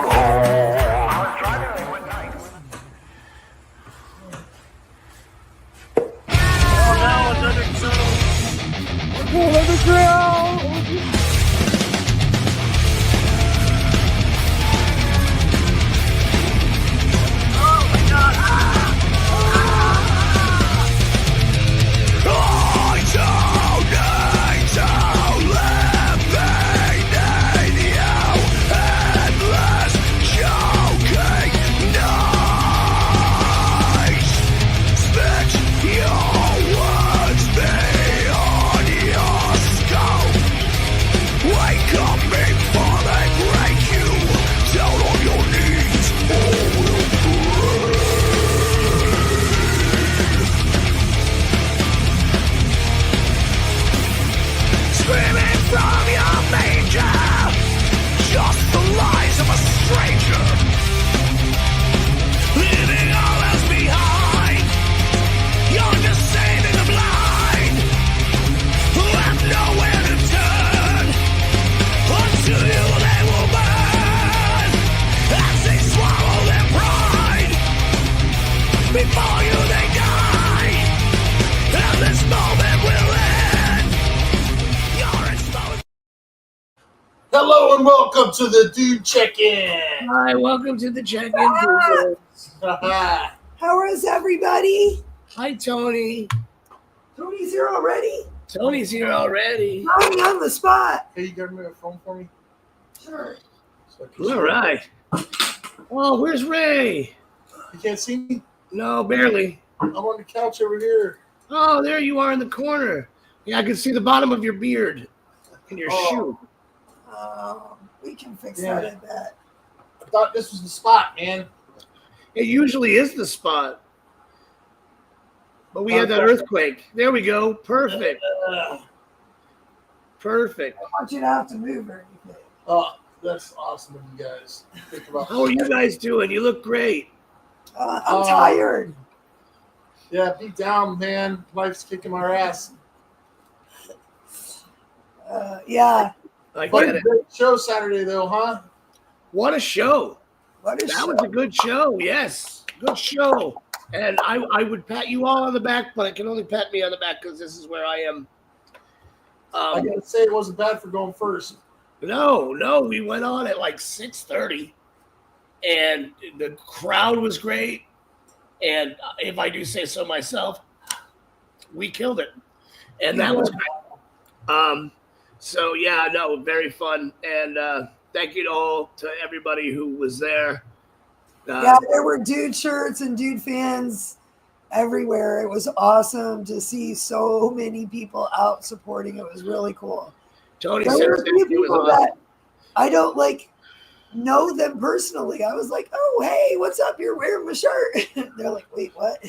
was driving and it went nice. Oh no, another tunnel. Pull on the ground. Oh my god. I don't need to live beneath you. Endless choking nights. Spit your words beyond your scope. Wake up before they break you. Down on your knees or will break. Screaming from your manger, just the lies of a stranger, leaving all else behind. You're just saving the blind, who have nowhere to turn. Unto you they will burn, as they swallow their pride. Before you they die, and this moment will end. You're exposed. Hello and welcome to the D.O.O.D Check In. Hi, welcome to the check-in. people. How is everybody? Hi, Tony. Tony's here already. Tony's here already. Tony on the spot. Hey, you got a phone for me? Sure. So I can All right. Oh, where's Ray? You can't see me? No, barely. I'm on the couch over here. Oh, there you are in the corner. Yeah, I can see the bottom of your beard and your shoe. We can fix Yeah. that, I bet. I thought this was the spot, man. It usually is the spot. But we had that earthquake. There we go. Perfect. Perfect. I want you to have to move or anything. Oh, that's awesome of you guys. Think about How are you guys doing? You look great. I'm tired. Yeah, beat down, man. Life's kicking my ass. Yeah. I What get a it. great show Saturday, though, huh? What a show. What is That was a good show. Yes. Good show. And I would pat you all on the back, but I can only pat me on the back because this is where I am. I gotta say, it wasn't bad for going first. No, we went on at like 6:30, and the crowd was great. And if I do say so myself, we killed it, and that was great. So yeah, no, very fun, and thank you to everybody who was there. Yeah, there were dude shirts and dude fans everywhere. It was awesome to see so many people out supporting. It was really cool. Tony There said were a few it was people awesome. that I don't know them personally. I was like, "Oh, hey, what's up? You're wearing my shirt." They're like, "Wait, what?"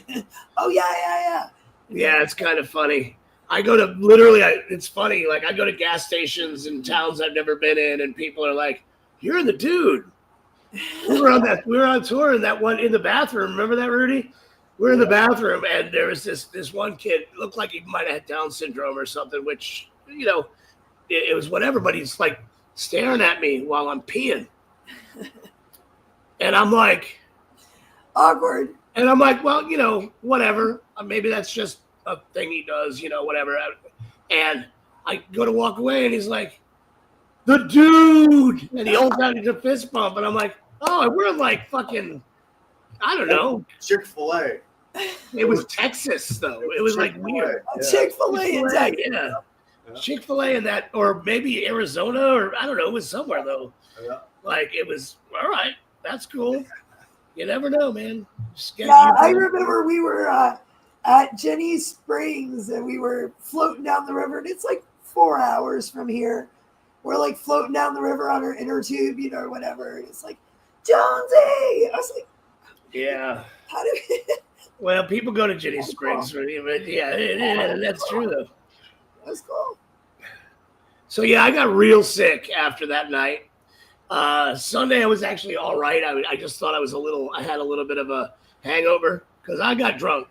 Oh, yeah. Yeah, it's kind of funny. I go to literally, it's funny. Like I go to gas stations in towns I've never been in, and people are like, "You're the dude." We were on tour in that one in the bathroom. Remember that, Rudy? We're in the bathroom, and there was this one kid looked like he might have had Down syndrome or something, which it was whatever. But he's like staring at me while I'm peeing, and I'm like, Awkward. and I'm like, well, whatever. Maybe that's just a thing he does, whatever. And I go to walk away, and he's like, "The dude," and he holds out a fist bump, and I'm like, "Oh, we're like fucking, I don't know." Chick-fil-A. It was Texas though. It was like weird. Chick-fil-A in Texas. Yeah. Chick-fil-A in that, or maybe Arizona, or I don't know. It was somewhere though. Yeah. Like it was all right. That's cool. You never know, man. Yeah, I remember we were at Jenny Springs and we were floating down the river, and it's like 4 hours from here. We're like floating down the river on our inner tube, or whatever. And it's like, Jonesy. I was like, Yeah. how do we? Well, people go to Jenny Springs, but yeah, that's true though. That's cool. So yeah, I got real sick after that night. Sunday I was actually all right. I just thought I had a little bit of a hangover because I got drunk,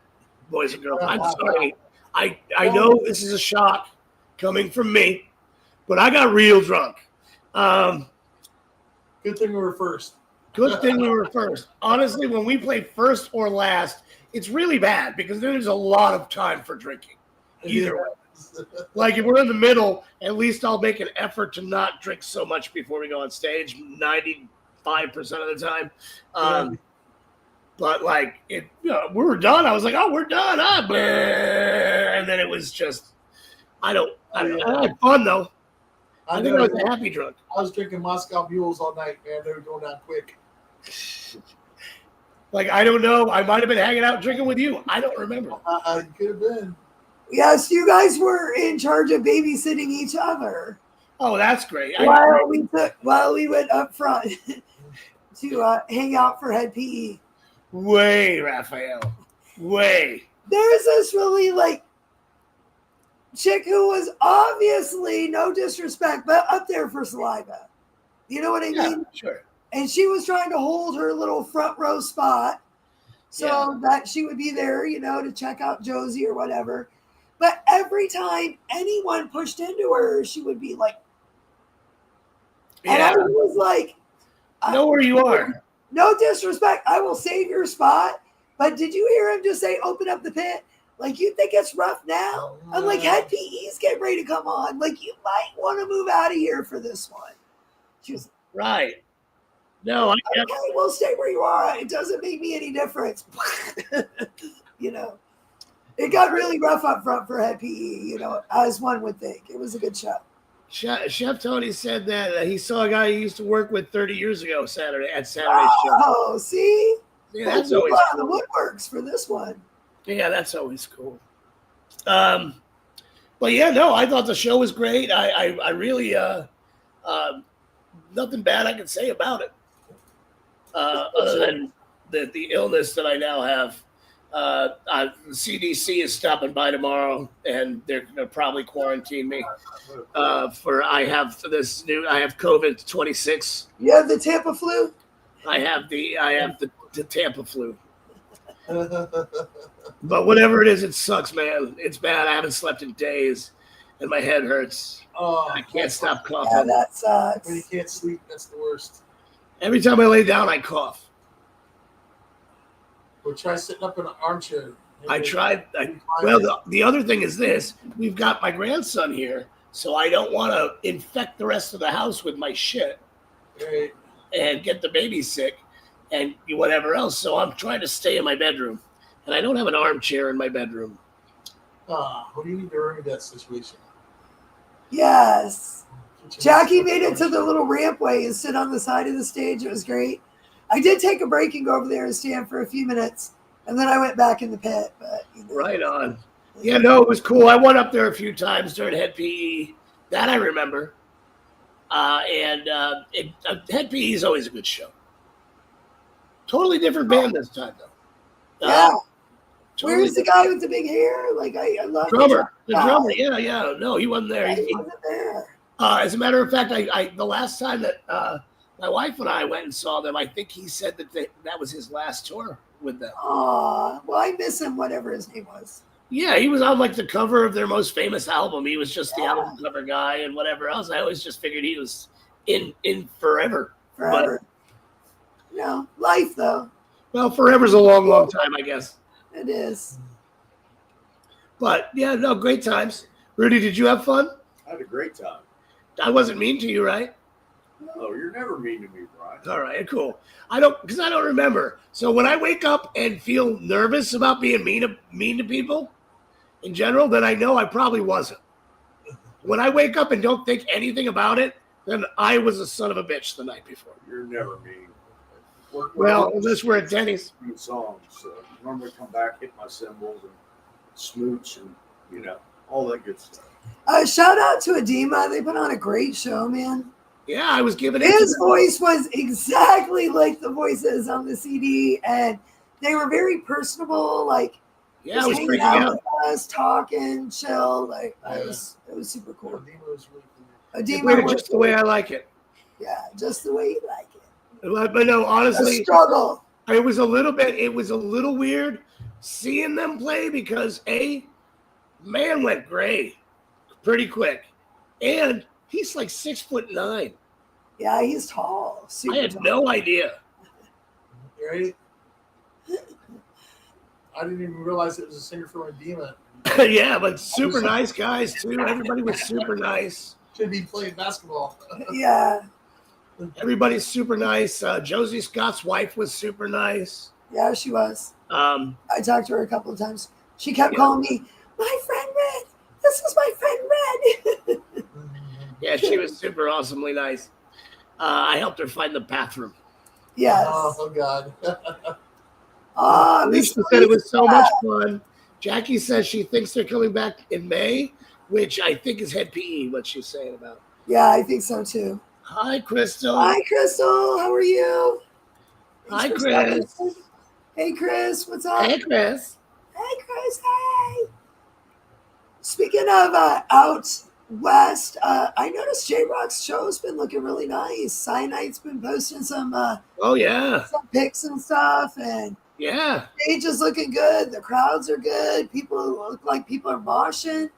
boys and girls. I'm sorry. I know this is a shock coming from me, but I got real drunk. Good thing we were first. Good thing we were first. Honestly, when we play first or last, it's really bad because then there's a lot of time for drinking. Either way. Like if we're in the middle, at least I'll make an effort to not drink so much before we go on stage, 95% of the time. But like we were done. I was like, oh, we're done. And then it was just, I had fun though. I think I was a happy drunk. I was drinking Moscow Mules all night, man. They were going down quick. Like, I don't know. I might have been hanging out drinking with you. I don't remember. You could have been. Yes, you guys were in charge of babysitting each other. Oh, that's great. While we went up front to hang out for head PE. Way, Raphael. Way. There's this really like chick who was obviously, no disrespect, but up there for saliva. You know what I mean? Sure. And she was trying to hold her little front row spot so that she would be there, to check out Josie or whatever. But every time anyone pushed into her, she would be like, and I was like, know where you are. No disrespect. I will save your spot. But did you hear him just say, open up the pit? Like, you think it's rough now? I'm like, head PE's getting ready to come on. Like, you might want to move out of here for this one. She was right. No, okay, well, stay where you are. It doesn't make me any difference. It got really rough up front for head PE, as one would think. It was a good show. Chef Tony said that he saw a guy he used to work with 30 years ago at Saturday's show. Oh, see? Yeah, that's always cool. The woodworks for this one. Yeah, that's always cool. But yeah, no, I thought the show was great. I really nothing bad I can say about it. Other than the illness that I now have. The CDC is stopping by tomorrow, and they're going to probably quarantine me. I have COVID 26. You have the Tampa flu? I have the Tampa flu. But whatever it is, it sucks, man. It's bad. I haven't slept in days, and my head hurts. Oh, I can't stop coughing. Yeah, that sucks. When you can't sleep, that's the worst. Every time I lay down, I cough. Well, try sitting up in an armchair. I tried. The other thing is this. We've got my grandson here, so I don't want to infect the rest of the house with my shit and get the baby sick and whatever else. So I'm trying to stay in my bedroom, and I don't have an armchair in my bedroom. What do you need to remedy that situation? Yes. Jackie made it to the little rampway and sit on the side of the stage. It was great. I did take a break and go over there and stand for a few minutes, and then I went back in the pit. But right on. Yeah, no, it was cool. I went up there a few times during Head PE. That I remember. Head PE is always a good show. Totally different band this time, though. Yeah. Where's the guy with the big hair? Like I love drummer. The drummer. Yeah. No, he wasn't there. He wasn't there. As a matter of fact, I the last time that my wife and I went and saw them, I think he said that was his last tour with them. Well, I miss him, whatever his name was. Yeah, he was on like the cover of their most famous album. He was just the album cover guy and whatever else. I always just figured he was in forever. Forever. Life though. Well, forever's a long, long time, I guess. It is. But yeah, no, great times. Rudy, did you have fun? I had a great time. I wasn't mean to you, right? No, you're never mean to me, Brian. All right, cool. I don't remember. So when I wake up and feel nervous about being mean to people in general, then I know I probably wasn't. When I wake up and don't think anything about it, then I was a son of a bitch the night before. You're never mean. Well, unless we're at Denny's. Songs. Normally come back, hit my cymbals, and smooch, and all that good stuff. Shout out to Edema. They put on a great show, man. Yeah, I was giving it. His voice was exactly like the voices on the CD, and they were very personable. Like, yeah, I was freaking out. With us, talking, chill. Like, it was super cool. Edema was really cool. Edema just the way I like it. Yeah, just the way you like it. But no, honestly, a struggle. It was a little weird seeing them play because man went gray pretty quick, and he's like 6'9". Yeah, he's tall. Super I had tall. no idea. Right? I didn't even realize it was a singer from Edema. Yeah, but super nice guys too. Everybody was super nice. Should be playing basketball. Yeah. Everybody's super nice. Josie Scott's wife was super nice. Yeah, she was. Um, I talked to her a couple of times. She kept Yeah. calling me, my friend Red. This is my friend Red. yeah, she was super awesomely nice. I helped her find the bathroom. Yes. Oh God. Oh, Lisa said it was so much fun. Jackie says she thinks they're coming back in May, which I think is Head PE, what she's saying about. Yeah, I think so too. Hi, Crystal. Hi, Crystal. How are you? Hi, Thanks for Chris. stopping in. Hey, Chris. What's up? Hey, Chris. Hey, Chris. Hey. Speaking of out west, I noticed J Rock's show's been looking really nice. Cyanite's been posting some Oh, yeah. pics and stuff, and Yeah. stage is looking good. The crowds are good. People look like people are moshing.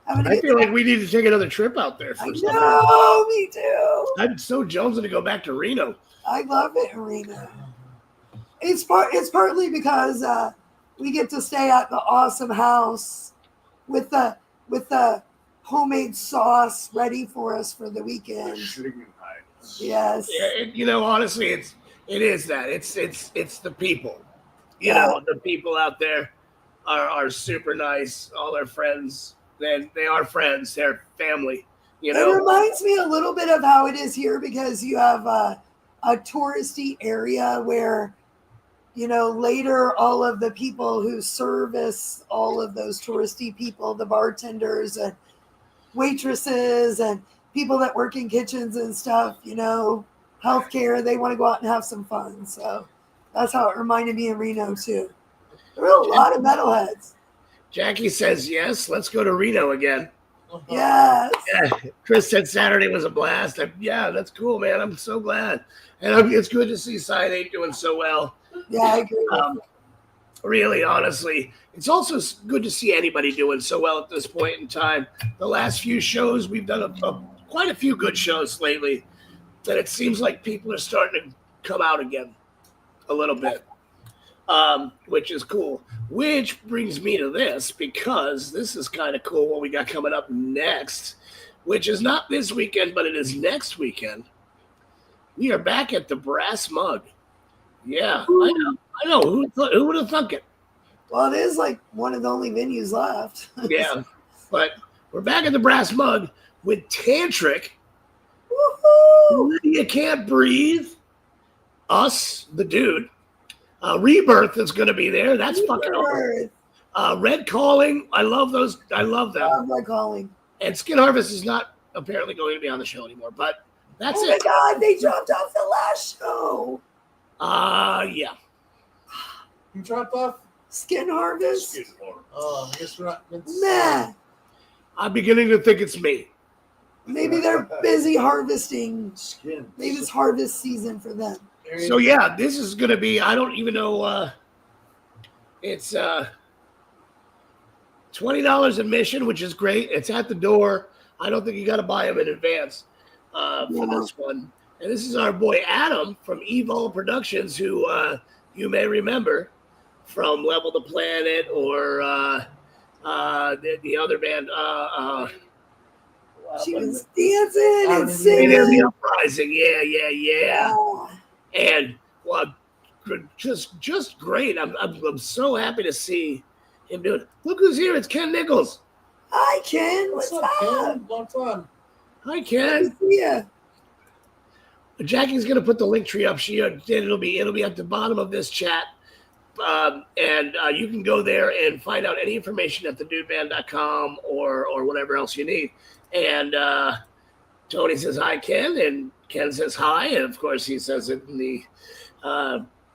Having a I good feel like we need to take another trip out there I for something. know, me too. I'm so jonesing to go back to Reno. I love it, Arena. It's partly because we get to stay at the awesome house with the homemade sauce ready for us for the weekend. Shooting heights. Yes. Yeah, honestly, it is that. It's the people. You Yeah. know, the people out there are super nice. All our friends, they are friends. They're family. You It know. reminds me a little bit of how it is here because you have a touristy area where, later all of the people who service all of those touristy people, the bartenders and waitresses and people that work in kitchens and stuff, healthcare, they want to go out and have some fun. So that's how it reminded me of Reno too. There were a lot of metalheads. Jackie says yes. Let's go to Reno again. Yes. Yeah, Chris said Saturday was a blast. Yeah, that's cool, man. I'm so glad, and it's good to see Cyanate doing so well. Yeah, I agree. Really, honestly, it's also good to see anybody doing so well at this point in time. The last few shows, we've done quite a few good shows lately, that it seems like people are starting to come out again a little bit, which is cool. Which brings me to this, because this is kind of cool what we got coming up next, which is not this weekend, but it is next weekend. We are back at the Brass Mug. Yeah, I know. Who would have thunk it? Well, it is like one of the only venues left. Yeah, but we're back at the Brass Mug with Tantric, Woohoo! You Can't Breathe, us, the dude. Rebirth is going to be there. That's fucking awesome. Red Calling, I love those. I love them. Love Red Calling. And Skin Harvest is not apparently going to be on the show anymore, but that's Oh my it. God, they dropped off the last show. Yeah. You dropped off? Skin Harvest. Oh, I guess we're not. Nah. I'm beginning to think it's me. Maybe they're busy harvesting. Skin. Maybe it's harvest season for them. So yeah, this is going to be, I don't even know, it's $20 admission, which is great. It's at the door. I don't think you got to buy them in advance for this one. And this is our boy Adam from Evil Productions, who you may remember from Level the Planet or the other band. She was dancing and The singing. Uprising. Yeah. And just great. I'm so happy to see him do it. Look who's here. It's Ken Nichols. Hi, Ken. What's What's up, Ken? Long time. Hi, Ken. Yeah. Jackie's gonna put the link tree up. It'll be at the bottom of this chat, and you can go there and find out any information at thedudeband.com or whatever else you need. And Tony says hi, Ken, and Ken says hi, and of course he says it in the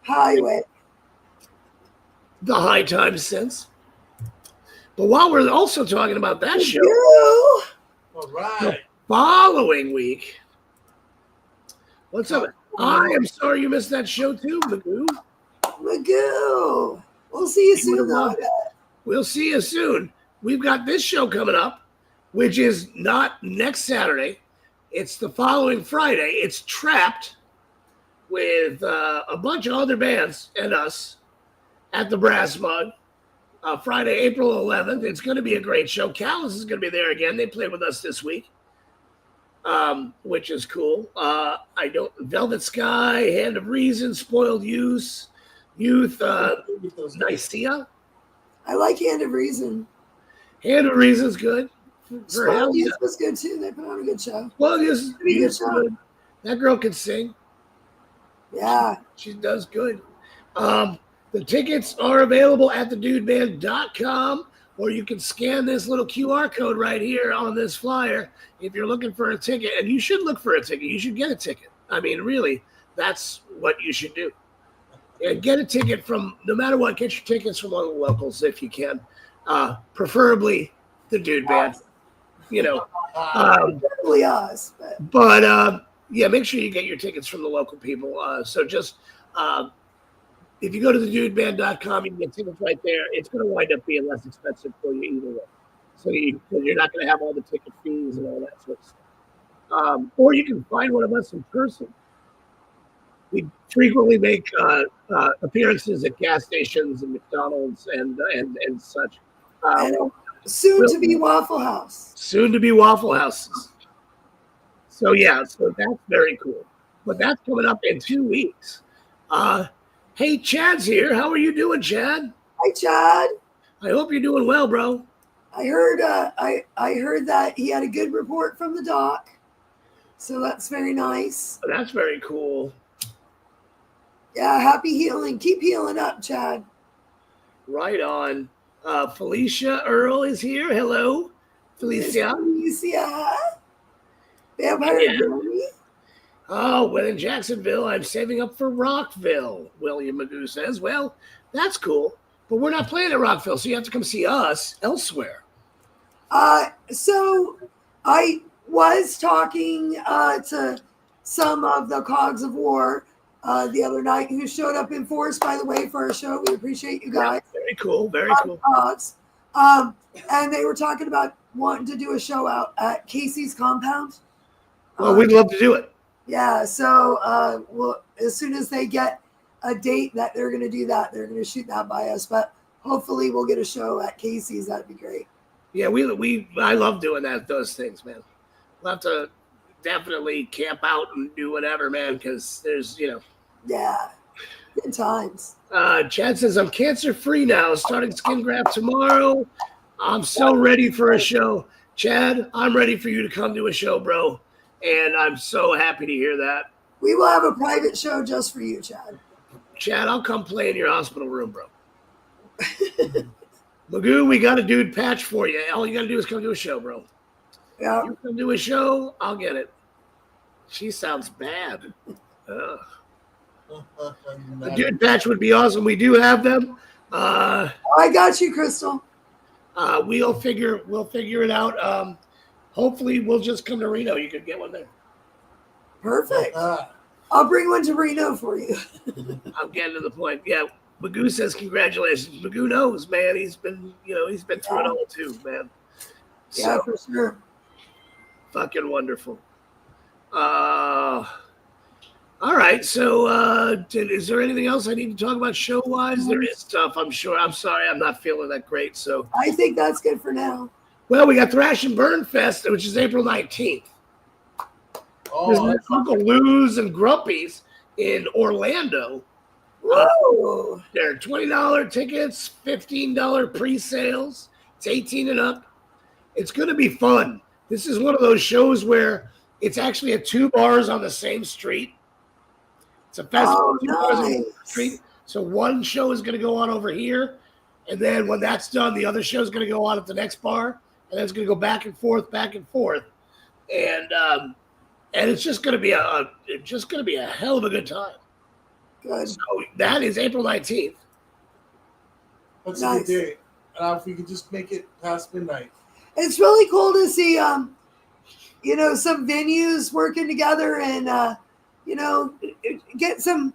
Highway. the high time sense. But while we're also talking about that show, You. All right. following week, what's up? I am sorry you missed that show too, Magoo. Magoo. We'll see you soon, though. We'll see you soon. We've got this show coming up, which is not next Saturday. It's the following Friday. It's Trapped with a bunch of other bands and us at the Brass Mug. Friday, April 11th. It's going to be a great show. Callus is going to be there again. They played with us this week, which is cool. Velvet Sky, Hand of Reason, Spoiled Youth, Nicaea. I like Hand of Reason. Hand of Reason's good. Spoiled Youth was good too. They put on a good show. Well, yes, Good show. good. That girl can sing. Yeah. She does good. The tickets are available at thedudeband.com, or you can scan this little QR code right here on this flyer if you're looking for a ticket. And you should look for a ticket. You should get a ticket. I mean, really, that's what you should do. And get a ticket from, no matter what, get your tickets from one of the locals if you can. Preferably the Dude Band, you know. Definitely us. But yeah, make sure you get your tickets from the local people. So just if you go to thedudeband.com, you can get tickets right there. It's going to wind up being less expensive for you either way. So you're not going to have all the ticket fees and all that sort of stuff. Or you can find one of us in person. We frequently make appearances at gas stations and McDonald's and such. And soon to be Waffle House. Soon to be Waffle Houses. So yeah, so that's very cool. But that's coming up in 2 weeks. Hey, Chad's here. How are you doing, Chad? Hi, Chad. I hope you're doing well, bro. I heard I heard that he had a good report from the doc. So that's very nice. That's very cool. Yeah, happy healing. Keep healing up, Chad. Right on. Felicia Earl is here. Hello, Felicia. Felicia. Vampire Journey. Oh, well, in Jacksonville, I'm saving up for Rockville, William Magoo says. Well, that's cool. But we're not playing at Rockville, so you have to come see us elsewhere. So I was talking to some of the Cogs of War the other night who showed up in force, by the way, for our show. We appreciate you guys. Yeah, very cool. Very cool. Cogs. And they were talking about wanting to do a show out at Casey's compound. Well, we'd love to do it. Yeah, so well, as soon as they get a date that they're going to do that, they're going to shoot that by us. But hopefully, we'll get a show at Casey's. That'd be great. Yeah, I love doing those things, man. We'll have to definitely camp out and do whatever, man, because there's, Yeah, good times. Chad says, I'm cancer-free now, starting skin graft tomorrow. I'm so ready for a show. Chad, I'm ready for you to come to a show, bro. And I'm so happy to hear that. We will have a private show just for you, Chad. Chad, I'll come play in your hospital room, bro. Magoo, we got a dude patch for you. All you got to do is come to a show, bro. Yeah. You come to a show, I'll get it. She sounds bad. The dude patch would be awesome. We do have them. I got you, Crystal. We'll figure it out. Hopefully, we'll just come to Reno. You could get one there. Perfect. I'll bring one to Reno for you. I'm getting to the point. Yeah, Magoo says congratulations. Magoo knows, man. He's been through it all too, man. Yeah, for sure. Fucking wonderful. All right. So, is there anything else I need to talk about show-wise? There is stuff, I'm sure. I'm sorry, I'm not feeling that great. So I think that's good for now. Well, we got Thrash and Burn Fest, which is April 19th. There's Uncle Lou's and Grumpy's in Orlando. Whoa. They're $20 tickets, $15 pre-sales. It's 18 and up. It's going to be fun. This is one of those shows where it's actually at 2 bars on the same street. It's a festival. Oh, Bars on the nice. street. So one show is going to go on over here. And then when that's done, the other show is going to go on at the next bar. And then it's going to go back and forth. And it's just going to be a hell of a good time. Good. So that is April 19th. That's Nice. a good day. If we could just make it past midnight. It's really cool to see, some venues working together and, get some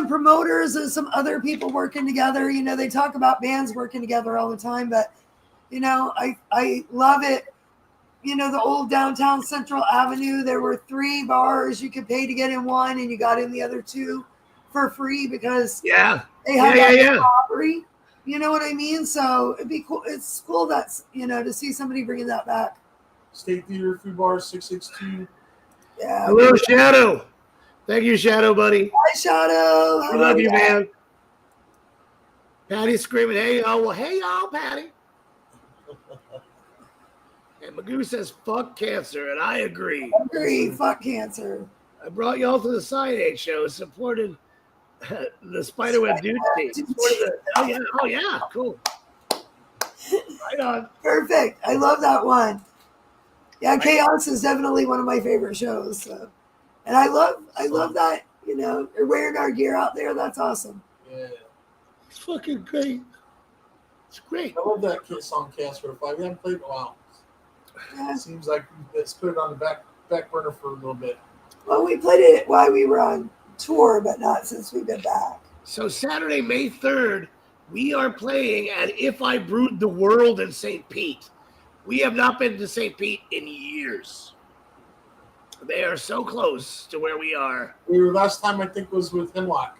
promoters and some other people working together. They talk about bands working together all the time, but, I love it, the old downtown Central Avenue, there were 3 bars you could pay to get in one, and you got in the other 2 for free because Yeah. they had Yeah, that yeah, yeah. robbery. You know what I mean? So it'd be cool. It's cool that's to see somebody bringing that back. State Theater Food Bar 662. Yeah. Hello, Shadow. Thank you, Shadow, buddy. Hi, Shadow. We love you, man. Patty's screaming, hey, y'all. Well, hey, y'all, Patty. And Magoo says, fuck cancer, and I agree. Agree. Fuck cancer. I brought y'all to the Side 8 show, supported the Spiderweb Dude team. Oh, yeah, cool. Right on. Perfect. I love that one. Yeah, Chaos is definitely one of my favorite shows. So. And I love that, you're wearing our gear out there. That's awesome. Yeah. It's fucking great. It's great. I love that song Casper 5. We haven't played in a while. Yeah. It seems like let's put it on the back burner for a little bit. Well, we played it while we were on tour, but not since we've been back. So Saturday, May 3rd, we are playing at If I Brewed the World in St. Pete. We have not been to St. Pete in years. They are so close to where we are. Last time I think was with Hemlock.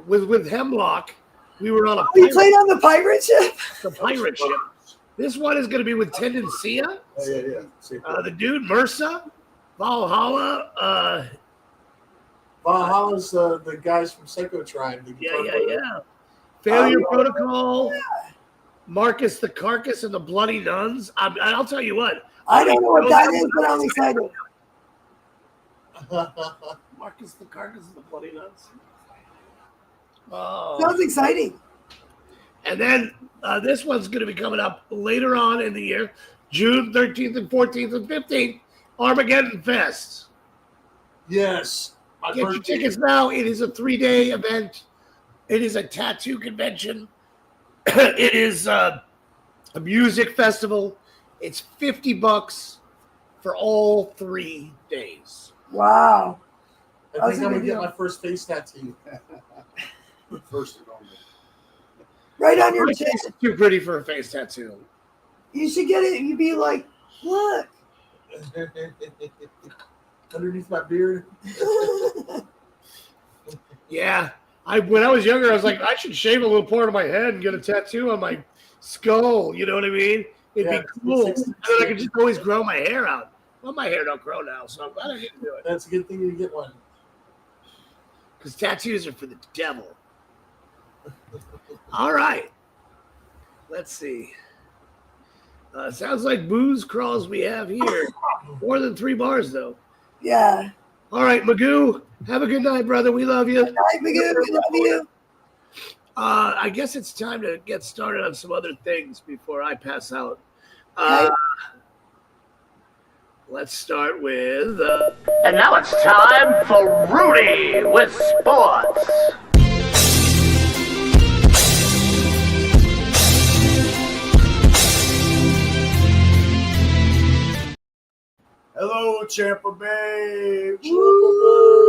With Hemlock, we were on a We played on the pirate ship? the pirate ship. This one is going to be with Tendencia, Yeah. the dude Mursa, Valhalla. Valhalla's the guys from Psycho Tribe. Yeah. Failure Protocol, Marcus the Carcass, and the Bloody Nuns. I'll tell you what. I don't know what that is, but I'm excited. Marcus the Carcass and the Bloody Nuns. Sounds exciting. And then this one's going to be coming up later on in the year, June 13th and 14th and 15th, Armageddon Fest. Yes. Get your tickets now. It is a 3-day event. It is a tattoo convention. It is a music festival. It's $50 for all 3 days. Wow. I think I'm going to get my first face tattoo. First and only. Right on your My chin. face is too pretty for a face tattoo. You should get it. You'd be like, look. Underneath my beard. Yeah. When I was younger, I was like, I should shave a little part of my head and get a tattoo on my skull. You know what I mean? It'd be cool. And then I could just always grow my hair out. Well, my hair don't grow now, so I'm glad I didn't do it. That's a good thing you get one. Because tattoos are for the devil. All right. Let's see. Sounds like booze crawls we have here. More than 3 bars, though. Yeah. All right, Magoo. Have a good night, brother. We love you. Good night, Magoo. We love you. I guess it's time to get started on some other things before I pass out. Okay. Let's start with... And now it's time for Rudy with sports. Hello, Champa Bay. Champa Bay.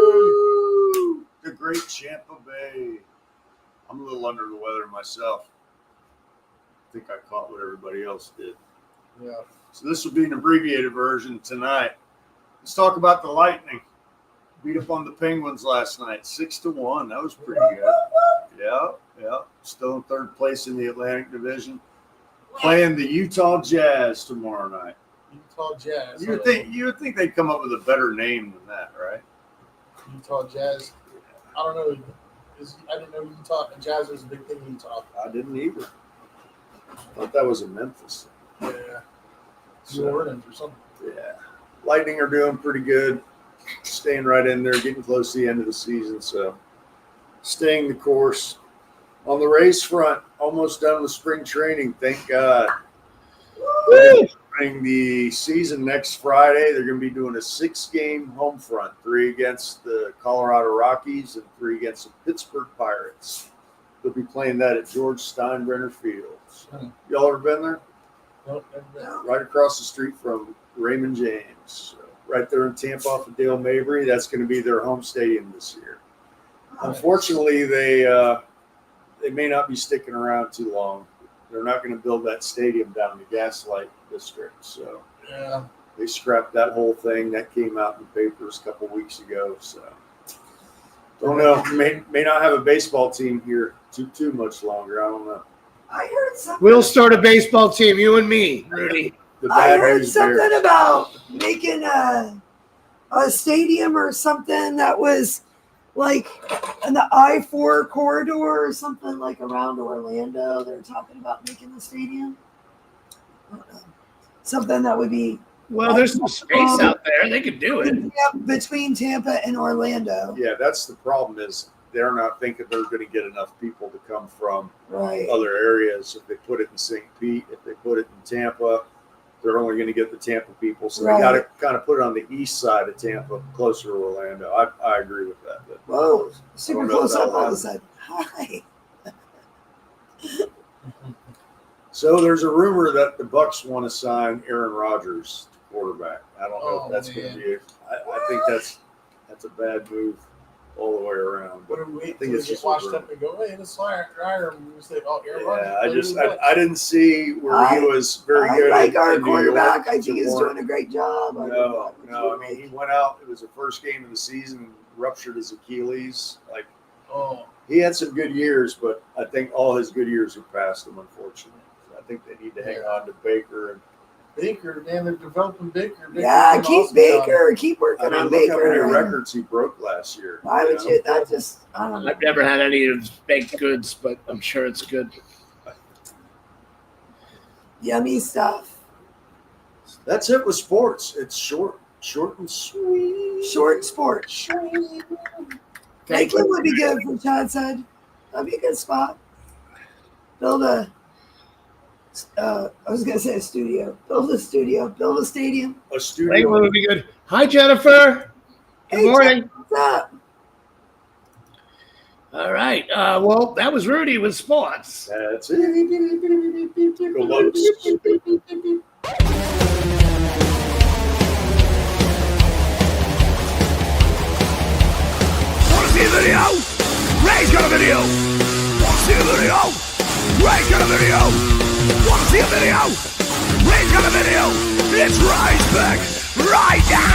The great Champa Bay. I'm a little under the weather myself. I think I caught what everybody else did. Yeah. So this will be an abbreviated version tonight. Let's talk about the Lightning. Beat up on the Penguins last night, 6-1. That was pretty good. Yeah. Still in 3rd place in the Atlantic Division. Playing the Utah Jazz tomorrow night. Utah Jazz. You would think they'd come up with a better name than that, right? Utah Jazz. I don't know. I didn't know Utah Jazz was a big thing in Utah. I didn't either. I thought that was in Memphis. Yeah. New Orleans or something. Yeah. Lightning are doing pretty good. Staying right in there, getting close to the end of the season. So staying the course. On the race front, almost done with spring training, thank God. Starting the season next Friday, they're going to be doing a 6-game home front, 3 against the Colorado Rockies and 3 against the Pittsburgh Pirates. They'll be playing that at George Steinbrenner Field. Y'all ever been there? Nope, never been. Right across the street from Raymond James. So right there in Tampa off of Dale Mabry. That's going to be their home stadium this year. Unfortunately, they may not be sticking around too long. They're not going to build that stadium down in the Gaslight District. So Yeah. they scrapped that whole thing. That came out in the papers a couple weeks ago. So don't know. May not have a baseball team here too much longer. I don't know. I heard something. We'll start a baseball team, you and me, Rudy. The I bad heard news something Bears. about making a stadium or something that was like in the I-4 corridor or something like around Orlando. They're talking about making the stadium. I don't know. Something that would be Well, there's some space out there. They could do it. between Tampa and Orlando. Yeah, that's the problem is they're not thinking they're going to get enough people to come from Right. other areas. If they put it in St. Pete, if they put it in Tampa, they're only going to get the Tampa people. So Right. they got to kind of put it on the east side of Tampa, closer to Orlando. I agree with that. But Whoa, super know close if up that'll all of a happen. sudden. Hi. so there's a rumor that the Bucks want to sign Aaron Rodgers to quarterback. I don't know if that's going to be. I think that's a bad move all the way around. What do we I wait think till we it's get just a washed rumor. up and go, hey, let's hire him? We say, oh, Aaron Yeah, Rodgers. I didn't see where he was very I good. like our in New York quarterback. I to think he's warrant- doing a great job. No. I mean, he went out. It was the first game of the season, ruptured his Achilles. Like, Oh, he had some good years, but I think all his good years are past him, unfortunately. So I think they need to hang on to Baker. And Baker, man, they're developing Baker. Baker's Yeah, doing keep awesome job. Baker. Keep working I mean, on look how many Baker. records he broke last year. Why would know? you? That just, I don't know. I've never had any of his baked goods, but I'm sure it's good. Yummy stuff. That's it with sports. It's short and sweet. Short sport. Lakeland would be good for Chad said. That'd be a good spot. Build a, I was going to say a studio. Build a studio. Build a stadium. A studio. Lakeland would be good. Hi, Jennifer. Good Hey, morning. Chad, what's up? All right. Well, that was Rudy with sports. That's it. Go Bucks. Wanna see a video? Ray's got a video. Wanna see a video? Ray's got a video. Wanna see a video? Ray's got a video. It's Ray's back right now.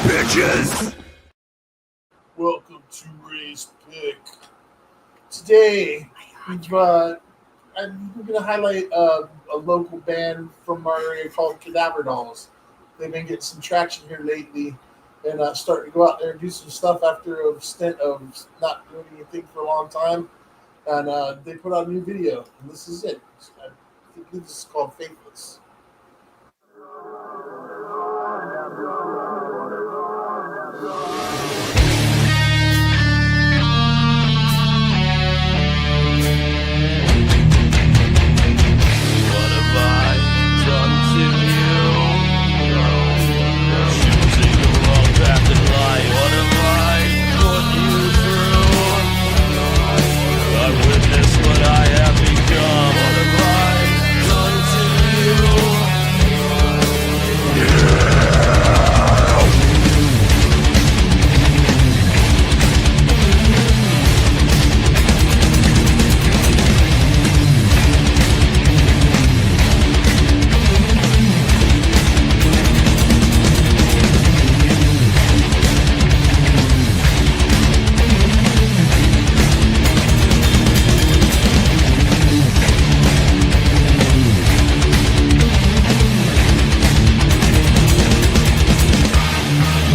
Bitches. Welcome to Ray's Pick. Today, I'm going to highlight a local band from our area called Cadaver Dolls. They've been getting some traction here lately and starting to go out there and do some stuff after a stint of not doing anything for a long time. And they put out a new video, and this is it. I think this is called Faithless. What have I done to you? Choosing the wrong path in life. What have I put you through? I witnessed what I have become. What have I done to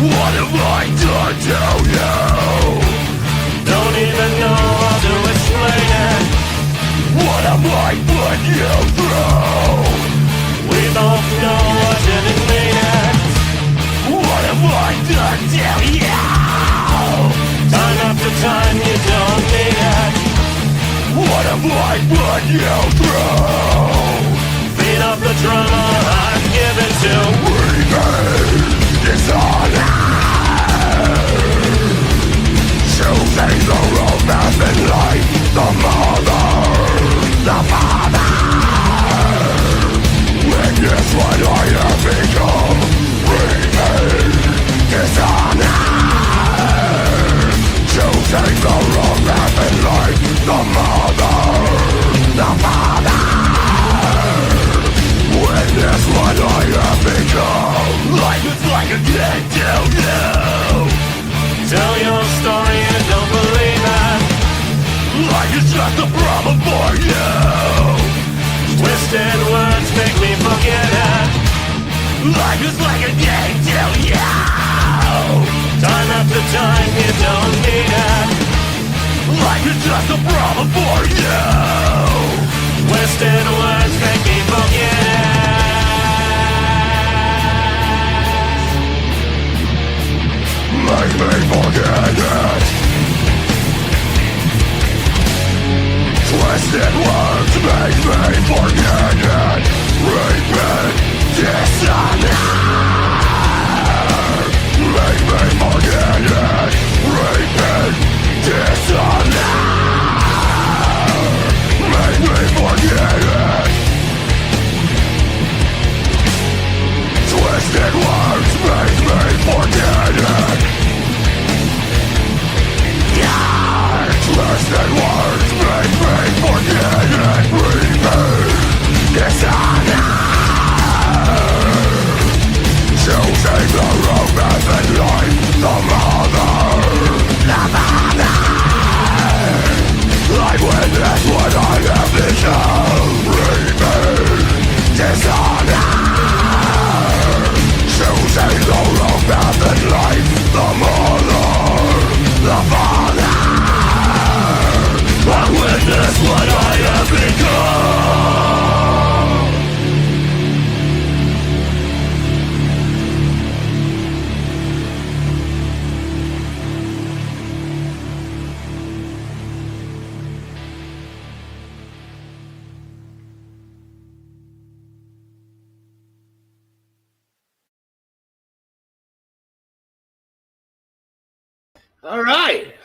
What have I done to you? Don't even know how to explain it. What have I put you through? We both know I didn't mean it. What have I done to you? Time after time you don't mean it. What have I put you through? Feed up the drama I've given to dishonor. Choosing the wrong path in life. The mother, the father. Witness what I have become. Remain dishonor. Choosing the wrong path in life. The mother, the father. I have become. Life is like a game to you. Tell your story and don't believe it. Life is just a problem for you. Twisted words make me forget it. Life is like a game to you. Time after time you don't need it. Life is just a problem for you. Twisted words make me forget it. Make me forget it. Twisted words make me forget it. Repeat dishonor. Make me forget it. Repeat dishonor. Make me forget it. Twisted words make me forget it. Yeah. Twisted words make me forget it. Repeat dishonor. Choosing the wrong path in life. The mother. The mother. I witness what I have become. Repeat dishonor. Choosing the wrong path in life. The mother. The father. I witness what I have become. All right.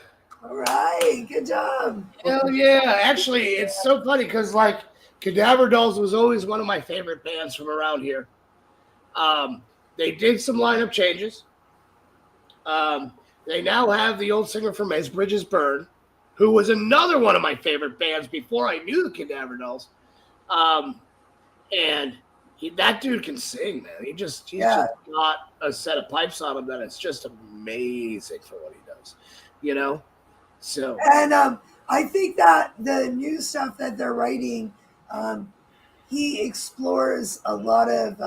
All right, good job. Hell yeah. Actually, it's so funny because, like, Cadaver Dolls was always one of my favorite bands from around here. They did some lineup changes. They now have the old singer from As Bridges Burn, who was another one of my favorite bands before I knew the Cadaver Dolls. And that dude can sing, man. He's just got a set of pipes on him that it's just amazing for what he does, you know? So, And I think that the new stuff that they're writing, he explores a lot of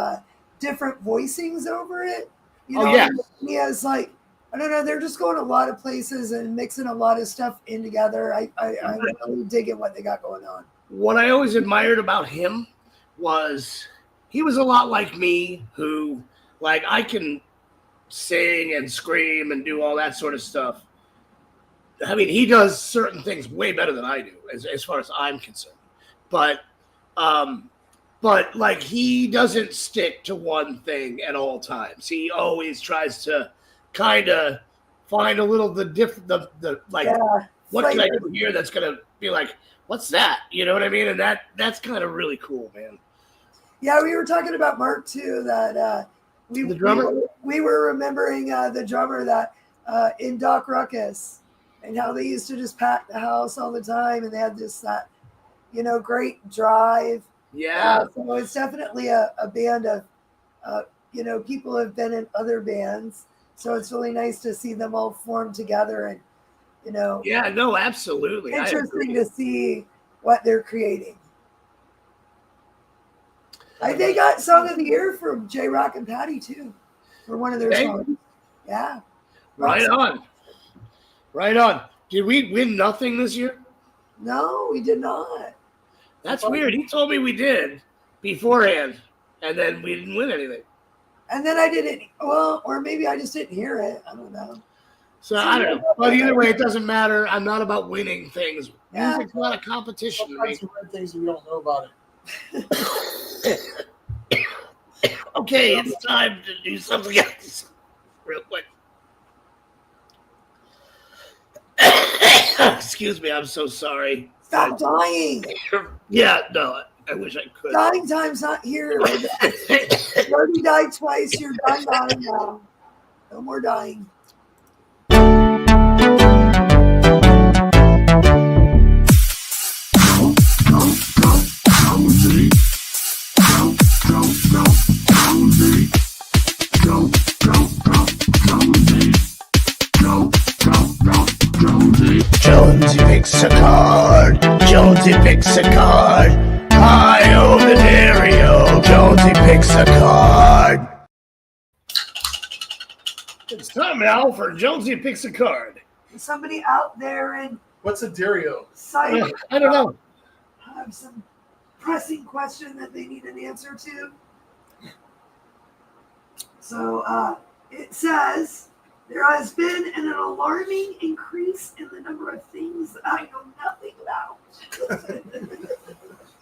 different voicings over it. You know, yeah. He has like, I don't know, they're just going a lot of places and mixing a lot of stuff in together. I really dig at what they got going on. What I always admired about him was he was a lot like me, who, like, I can sing and scream and do all that sort of stuff. I mean, he does certain things way better than I do, as far as I'm concerned. But like, he doesn't stick to one thing at all times. He always tries to kind of find a little what can I do here that's gonna be like, what's that? You know what I mean? And that's kind of really cool, man. Yeah, we were talking about Mark too. That The drummer? we were remembering the drummer that in Doc Ruckus, and how they used to just pack the house all the time, and they had that great drive. Yeah. So it's definitely a band of people have been in other bands, so it's really nice to see them all form together, and Yeah, no, absolutely. interesting to see what they're creating. They got Song of the Year from J Rock and Patty too, for one of their songs. Yeah. Right on. Right on. Did we win nothing this year? No, we did not. That's weird. He told me we did beforehand, and then we didn't win anything. And then I didn't. Well, or maybe I just didn't hear it. I don't know. So I don't know. But either way, it doesn't matter. I'm not about winning things. Yeah. Music's not a competition to me. Sometimes we learn things we don't know about it. Okay, it's time to do something else. Real quick. Excuse me, I'm so sorry. Stop dying. Yeah, no, I wish I could. Dying time's not here. You already died twice. You're done dying now. No more dying. Jonesy picks a card. Jonesy picks a card. Hi-oh the Dario. Jonesy picks a card. It's time now for Jonesy picks a card. Somebody out there in What's a Dario? Psych I don't know. have some pressing question that they need an answer to. So it says, there has been an alarming increase in the number of things that I know nothing about.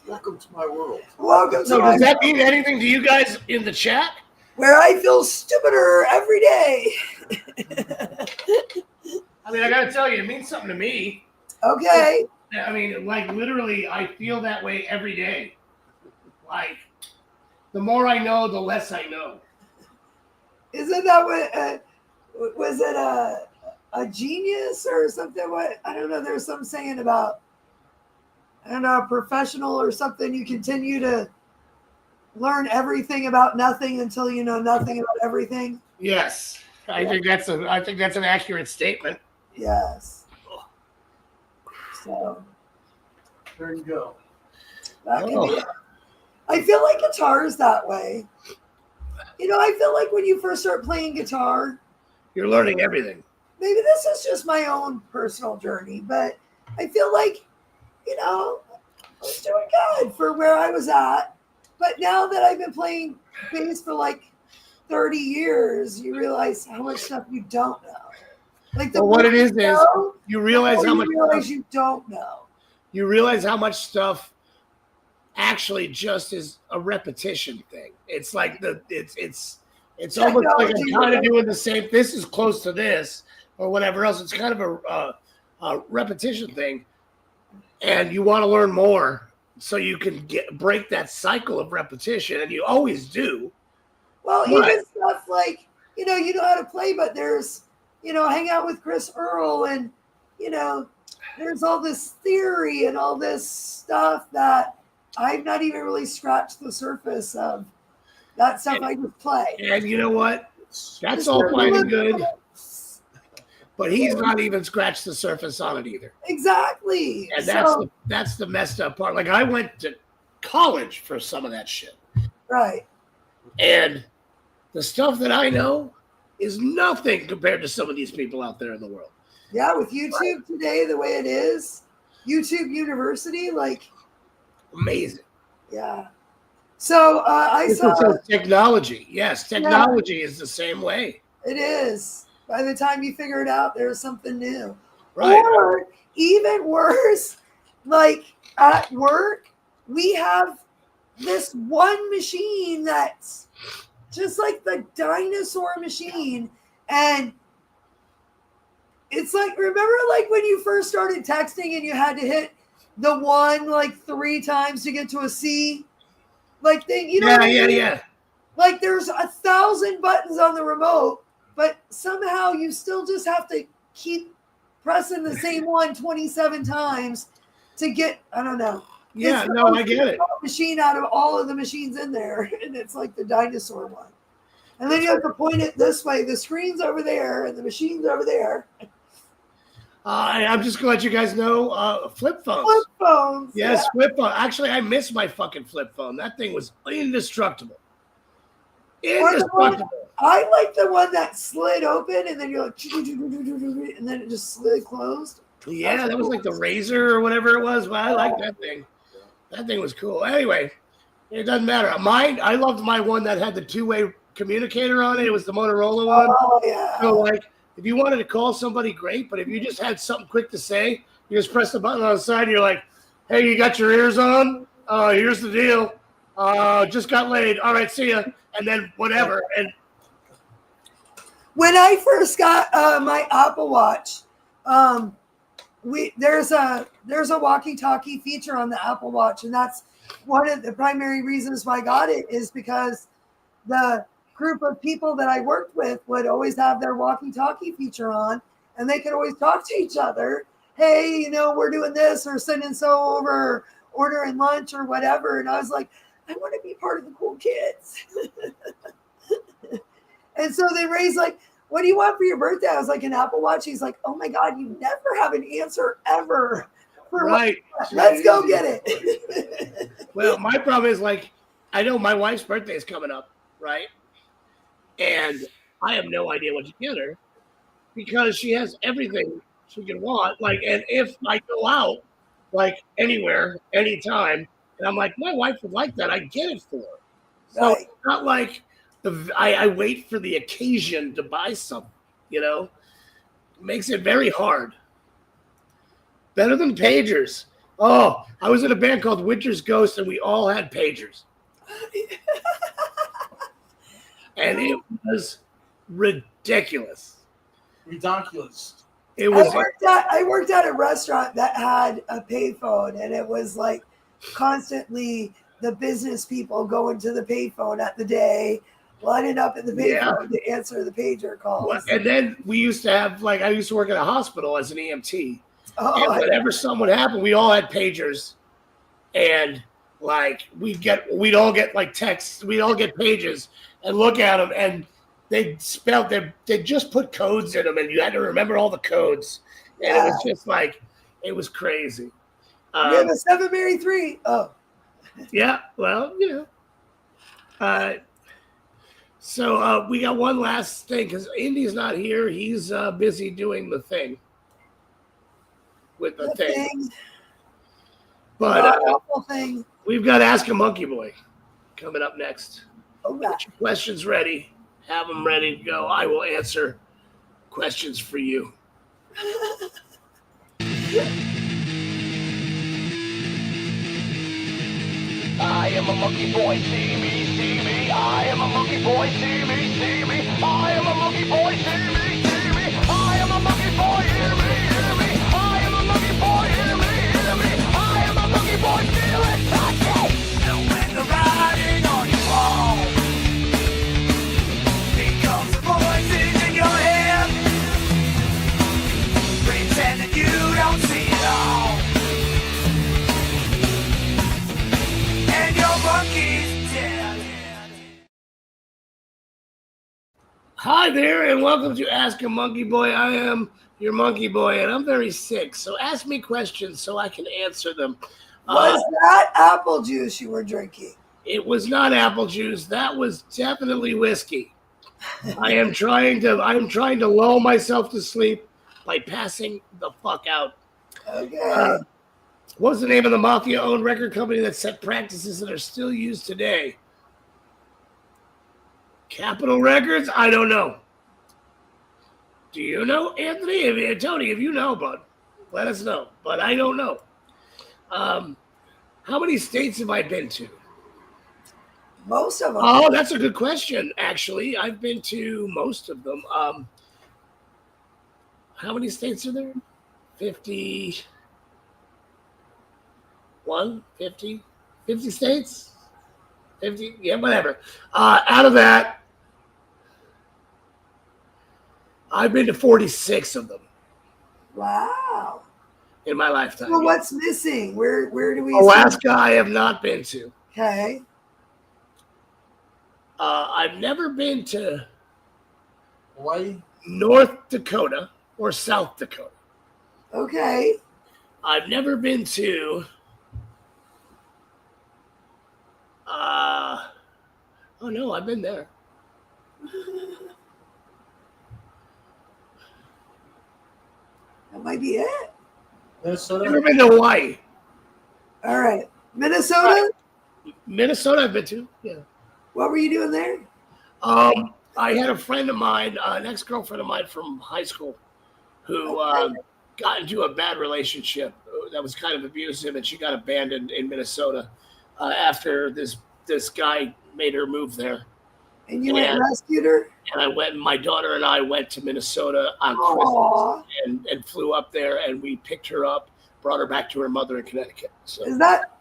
Welcome to my world. Welcome to So my does that mean anything to you guys in the chat? where I feel stupider every day. I mean, I gotta tell you, it means something to me. Okay. I mean, like literally, I feel that way every day. Like, the more I know, the less I know. Isn't that what, was it a genius or something? What, I don't know. There's some saying about, I don't know, a professional or something. You continue to learn everything about nothing until you know nothing about everything. Yes, I think that's an accurate statement. Yes. So There you go. that can be. I feel like guitar is that way. You know, I feel like when you first start playing guitar, You're learning everything. maybe this is just my own personal journey, but I feel like, you know, I was doing good for where I was at. But now that I've been playing bass for like 30 years, you realize how much stuff you don't know. Like Well, what more it is you know, you realize the how more much you realize stuff, you don't know. you realize how much stuff actually just is a repetition thing. It's like it's almost like I'm Technology. kind of doing the same. This is close to this or whatever else. It's kind of a repetition thing, and you want to learn more so you can break that cycle of repetition, and you always do. Well, Right. even stuff like, you know how to play, but there's, hang out with Chris Earl and, there's all this theory and all this stuff that I've not even really scratched the surface of. That stuff I just play. And you know what? That's Just all learn fine to and live good, but he's not even scratched the surface on it either. Exactly. And So, that's the messed up part. Like I went to college for some of that shit. right. And the stuff that I know is nothing compared to some of these people out there in the world. Yeah, with YouTube today, the way it is, YouTube University, like, Amazing. yeah. So I This saw is technology. Yes, technology is the same way. it is. By the time you figure it out, there's something new. Right. Or even worse, like at work, we have this one machine that's just like the dinosaur machine. And it's like, remember like when you first started texting and you had to hit the 1 like 3 times to get to a C? Like thing, what I mean? Yeah. Like there's 1,000 buttons on the remote, but somehow you still just have to keep pressing the same one 27 times to get, I don't know. Yeah, It's the no, I most get it. difficult machine out of all of the machines in there, and it's like the dinosaur one. And then you have to point it this way. The screen's over there, and the machine's over there. I'm just gonna let you guys know. Flip phones. Flip phones. Yes, flip phone. Actually, I miss my fucking flip phone. That thing was indestructible. Indestructible. I like the one that slid open, and then you're like, and then it just slid closed. Yeah, that was like the Razor or whatever it was. Well, I like that thing. That thing was cool. Anyway, it doesn't matter. Mine, I loved my one that had the 2-way communicator on it. It was the Motorola one. Oh yeah. So like, if you wanted to call somebody, great. But if you just had something quick to say, you just press the button on the side. And you're like, "Hey, you got your ears on? Here's the deal. Just got laid. All right, see ya." And then whatever. And When I first got my Apple Watch, there's a walkie-talkie feature on the Apple Watch, and that's one of the primary reasons why I got it is because the group of people that I worked with would always have their walkie-talkie feature on, and they could always talk to each other. Hey, we're doing this or sending so over, ordering lunch or whatever. And I was like, I want to be part of the cool kids. And so they raised like, what do you want for your birthday? I was like, an Apple Watch. He's like, oh my God, you never have an answer ever. Right. Let's go get it. Well, my problem is like, I know my wife's birthday is coming up, right? And I have no idea what to get her because she has everything she can want. Like, and if I go out, like anywhere, anytime, and I'm like, my wife would like that, I get it for her. So Right. it's not like I wait for the occasion to buy something, you know? It makes it very hard. Better than pagers. Oh, I was in a band called Winter's Ghost, and we all had pagers. And it was ridiculous. Ridiculous. It was I worked at a restaurant that had a payphone, and it was like constantly the business people going to the payphone at the day, lining up at the payphone to answer the pager calls. and then we used to have, like, I used to work at a hospital as an EMT. Oh, And whenever something would happen, we all had pagers, and like we'd all get like texts, we'd all get pages and look at them, and they just put codes in them, and you had to remember all the codes, and it was just like, it was crazy. we have a 7 Mary 3. Oh, Yeah, well, you know. So we got one last thing because Indy's not here. He's busy doing the thing. With the thing. But awful thing. we've got Ask a Monkey Boy coming up next. Oh, God. Get your questions ready. Have them ready to go. I will answer questions for you. I am a monkey boy, see me, see me. I am a monkey boy, see me, see me. I am a monkey boy, see me, see me. I am a monkey boy, hear me, hear me. I am a monkey boy, hear me, hear me. I am a monkey boy, feel it, touch it. So when the writing on your wall becomes the voices in your head, pretend that you don't see it all. And your monkey's dead. Hi there, and welcome to Ask a Monkey Boy. I am your monkey boy, and I'm very sick. So ask me questions so I can answer them. Was that apple juice you were drinking? It was not apple juice. That was definitely whiskey. I'm trying to lull myself to sleep by passing the fuck out. Okay. What was the name of the mafia-owned record company that set practices that are still used today? Capitol Records? I don't know. Do you know, Anthony? Tony, if you know, bud, let us know. But I don't know. How many states have I been to? Most of them. Oh, that's a good question, actually. I've been to most of them. How many states are there? 50 states? 50? Yeah, whatever. Out of that, I've been to 46 of them Wow. in my lifetime. Well, what's missing? Where do we? Alaska, I have not been to. Okay. I've never been to Hawaii. North Dakota or South Dakota. Okay. I've never been to oh no, I've been there. That might be it. Minnesota. Never been to Hawaii. All right. Minnesota? Minnesota I've been to, yeah. What were you doing there? I had a friend of mine, an ex-girlfriend of mine from high school, who got into a bad relationship that was kind of abusive, and she got abandoned in Minnesota after this guy made her move there. And you went and rescued her? And my daughter and I went to Minnesota on Aww. Christmas and flew up there, and we picked her up, brought her back to her mother in Connecticut. So, Is that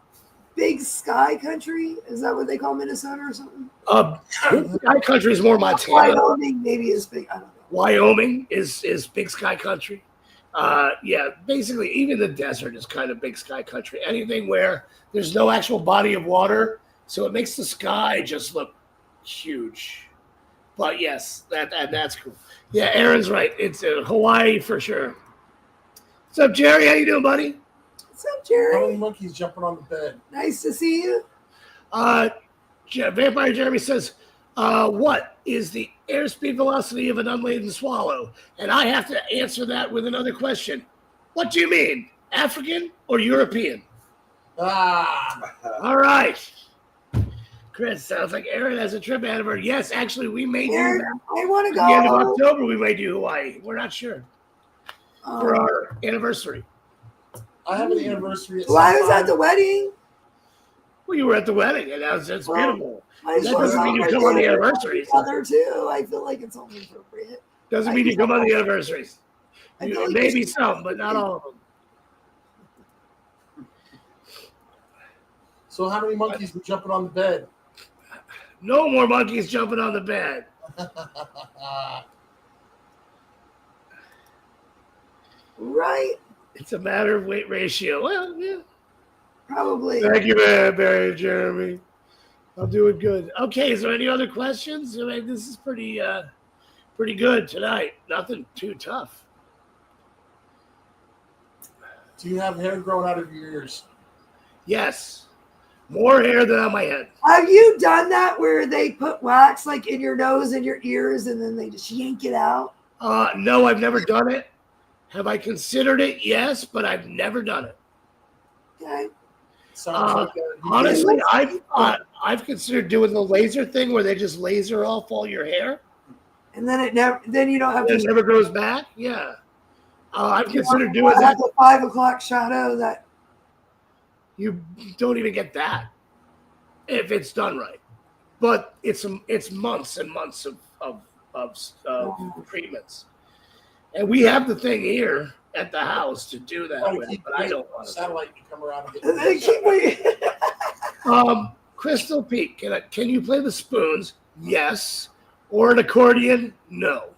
Big Sky Country? Is that what they call Minnesota or something? Sky Country is more Montana. Wyoming maybe is big. I don't know. Wyoming is Big Sky Country. Yeah, basically, even the desert is kind of Big Sky Country. Anything where there's no actual body of water, so it makes the sky just look huge. But yes, that's cool. Yeah, Aaron's right. It's Hawaii for sure. What's up, Jerry? How you doing, buddy? What's up, How many Jerry? monkeys jumping on the bed? Nice to see you. Vampire Jeremy says, what is the airspeed velocity of an unladen swallow? And I have to answer that with another question. What do you mean, African or European? Ah, All right. Chris, sounds like Aaron has a trip ahead of her. Yes, actually, we may do Aaron, that. I want to At the end of go. October, we may do Hawaii. We're not sure. For our anniversary. I have an anniversary. Well, I was at the wedding. Well, you were at the wedding, and that's beautiful. I That doesn't mean you come on the anniversaries. Other too. I feel like it's only appropriate. Doesn't mean you come on the anniversaries. I feel like Maybe some, but not all of them. So how many monkeys were jumping on the bed? No more monkeys jumping on the bed. Right? It's a matter of weight ratio. Well, yeah. Probably. Thank you, Barry, Jeremy. I'll do it good. Okay, is there any other questions? I mean, this is pretty good tonight. Nothing too tough. Do you have hair growing out of your ears? Yes. More hair than on my head. Have you done that where they put wax like in your nose and your ears and then they just yank it out? No, I've never done it. Have I considered it? Yes, but I've never done it. Okay. Sounds like Honestly, I've considered doing the laser thing where they just laser off all your hair. And then then you don't have It to never grows back. Yeah, I've considered doing that. The 5 o'clock shadow that You don't even get that if it's done right. But it's months and months of treatments, and we have the thing here at the house to do that with, but I don't want to. Satellite can come around and and they keep waiting. Crystal Peak, can you play the spoons? Yes. Or an accordion? No.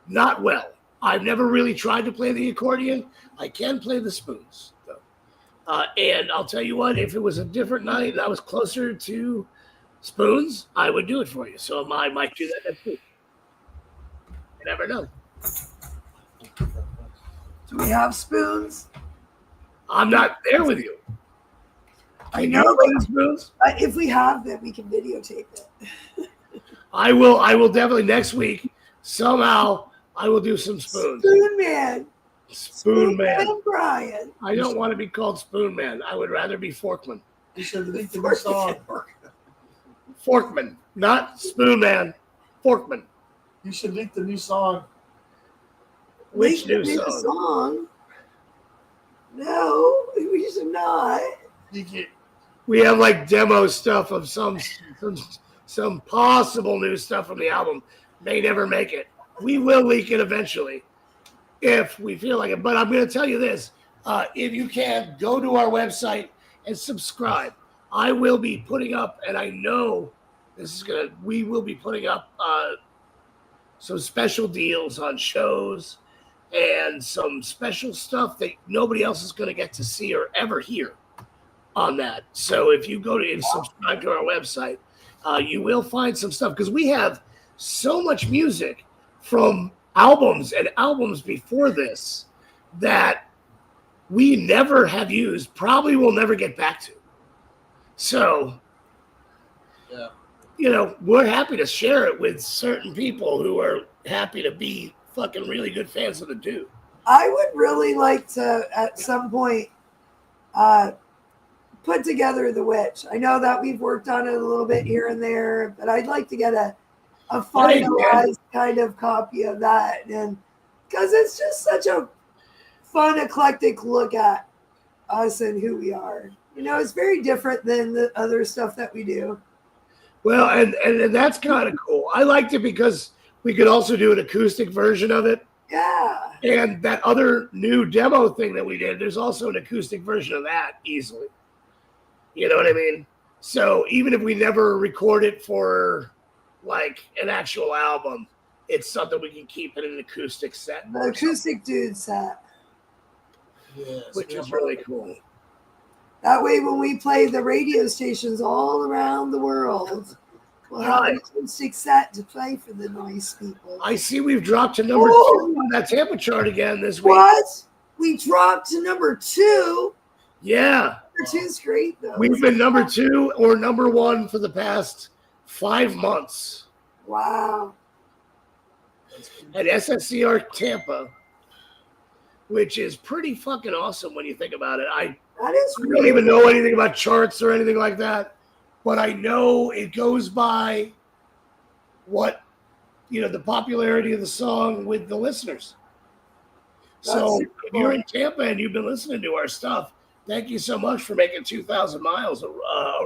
Not well. I've never really tried to play the accordion. I can play the spoons, though. And I'll tell you what, if it was a different night and I was closer to spoons, I would do it for you. So I might do that next week. You never know. Do we have spoons? I'm not there with you. I Can know, you play the spoons? if we have them, we can videotape it. I will definitely next week. Somehow I will do some spoons. Spoon Man. Spoon Man. and Brian. I don't want to be called Spoon Man. I would rather be Forkman. You should leak the new song. Forkman, not Spoon Man. Forkman. You should leak the new song. Which We new can do the song? song? No, we should not. Leak it. We have like demo stuff of some possible new stuff from the album. May never make it. We will leak it eventually if we feel like it. But I'm going to tell you this: if you can, go to our website and subscribe. I will be putting up, and I know we will be putting up some special deals on shows and some special stuff that nobody else is going to get to see or ever hear on that. So if you go to and subscribe to our website, you will find some stuff because we have so much music from albums and albums before this that we never have used, probably will never get back to. So, we're happy to share it with certain people who are happy to be fucking really good fans of the dude. I would really like to, at some point, put together The Witch. I know that we've worked on it a little bit here and there, but I'd like to get a finalized kind of copy of that. And because it's just such a fun, eclectic look at us and who we are. It's very different than the other stuff that we do. Well, and that's kind of cool. I liked it because we could also do an acoustic version of it. Yeah. And that other new demo thing that we did, there's also an acoustic version of that easily. You know what I mean? So even if we never record it for like an actual album, it's something we can keep in an acoustic set. The acoustic dude set. Yes, Which is really cool. That way, when we play the radio stations all around the world, We'll have Right. an acoustic set to play for the nice people. I see we've dropped to number Oh. 2 on that Tampa chart again this week. What? We dropped to number 2. Yeah. Number 2's great, though. We've been number 2 or number 1 for the past 5 months. Wow. At SSCR Tampa, which is pretty fucking awesome when you think about it. I That is don't really even know anything about charts or anything like that, but I know it goes by what, the popularity of the song with the listeners. So That's if you're in Tampa and you've been listening to our stuff, thank you so much for making 2,000 Miles a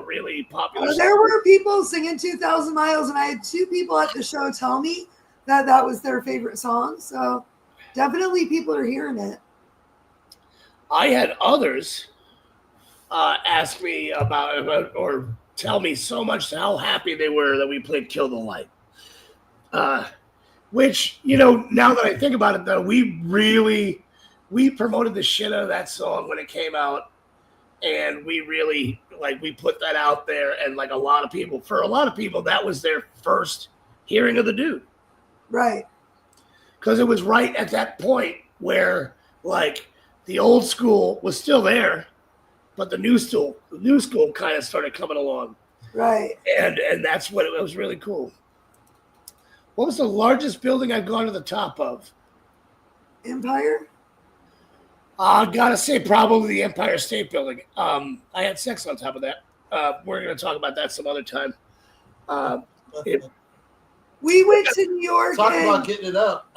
really popular song. There were people singing 2,000 Miles, and I had 2 people at the show tell me that was their favorite song. So definitely people are hearing it. I had others ask me about or tell me so much how happy they were that we played Kill the Light. Which, now that I think about it, though, we promoted the shit out of that song when it came out. And we really, we put that out there. And, for a lot of people, that was their first hearing of the dude. Right. Because it was right at that point where, the old school was still there, but the new school kind of started coming along. Right. And that's what it was really cool. What was the largest building I've gone to the top of? Empire? I gotta say probably the Empire State Building. I had sex on top of that. We're gonna talk about that some other time. We went to New York. Talk and about getting it up.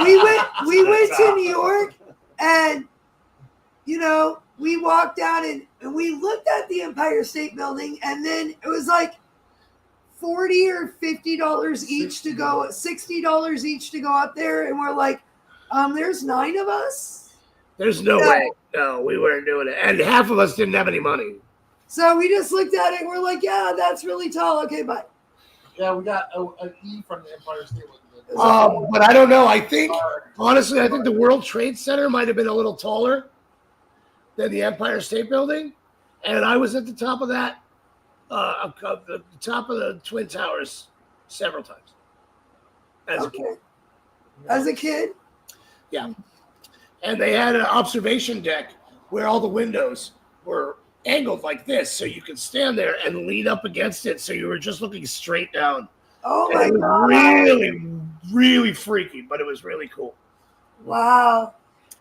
we went to New York, and we walked down and we looked at the Empire State Building, and then it was like $40 or $50 each to go, $60 each to go up there, and we're like, there's 9 of us. There's no way. No, we weren't doing it, and half of us didn't have any money. So we just looked at it, and we're like, yeah, that's really tall. Okay, bye. Yeah, we got an E from the Empire State Building. But I don't know. Honestly, I think the World Trade Center might have been a little taller than the Empire State Building, and I was at the top of that, the top of the Twin Towers several times as a kid. As a kid? Yeah. And they had an observation deck where all the windows were angled like this, so you could stand there and lean up against it, so you were just looking straight down. Oh And my it was God. really, really freaky, but it was really cool. Wow.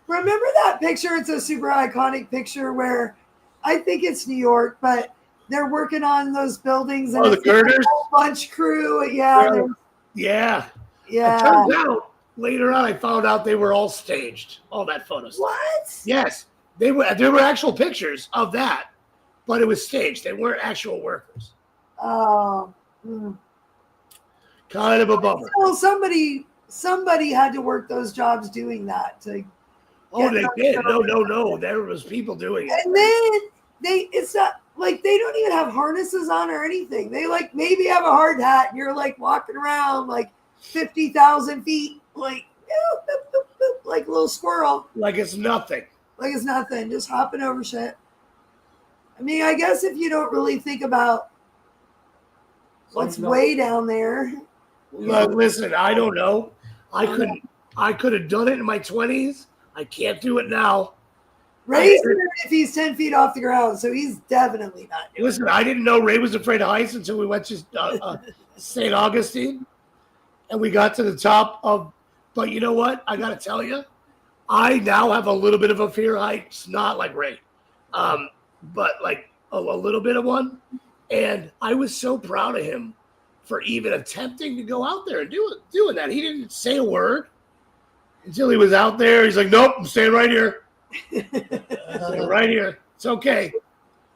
Remember that picture? It's a super iconic picture where I think it's New York, but they're working on those buildings. And Oh, the it's like a girders? whole bunch crew. Yeah. Yeah. It Yeah. turns out, later on, I found out they were all staged, all that photo stuff. What? Yes. There were actual pictures of that, but it was staged. They weren't actual workers. Oh. Kind of a bummer. Well, somebody had to work those jobs doing that to. Oh, get they those did. jobs. No. There was people doing it. And then it's not like they don't even have harnesses on or anything. They maybe have a hard hat and you're walking around 50,000 feet, boop, boop, boop, like a little squirrel. Like it's nothing. Like it's nothing, just hopping over shit. I mean, I guess if you don't really think about what's way down there. Look, listen, I don't know. I could have done it in my 20s. I can't do it now. Ray's scared if he's 10 feet off the ground, so he's definitely not doing Listen, I didn't know Ray was afraid of heights until we went to St. Augustine, and we got to the top of. But you know what? I got to tell you, I now have a little bit of a fear of heights, not like Ray, but a little bit of one. And I was so proud of him for even attempting to go out there and doing that. He didn't say a word until he was out there. He's like, "Nope, I'm staying right here. Staying right here. It's okay.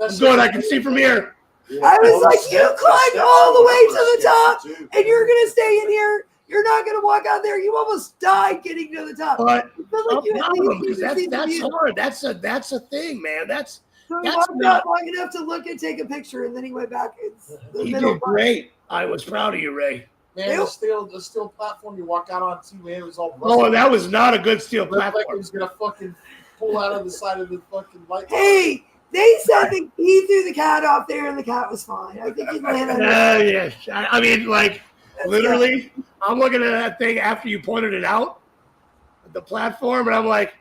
I'm good. I can see from here." I was like, you climbed all the way to the top, and you're going to stay in here. You're not going to walk out there. You almost died getting to the top. But You feel like you at least need to see the that's view. hard. That's a thing, man. So he that's walked not- out long enough to look and take a picture, and then he went back. It's the He middle did part. great. I was proud of you, Ray. Man, the steel platform you walk out on too, man, it was all rusty. Oh, and that was not a good steel Looked like it platform. was gonna fucking pull out of the side of the fucking light. Hey, They said that he threw the cat off there and the cat was fine. I think he landed. Yes. I mean, like, literally, I'm looking at that thing after you pointed it out, the platform, and I'm like,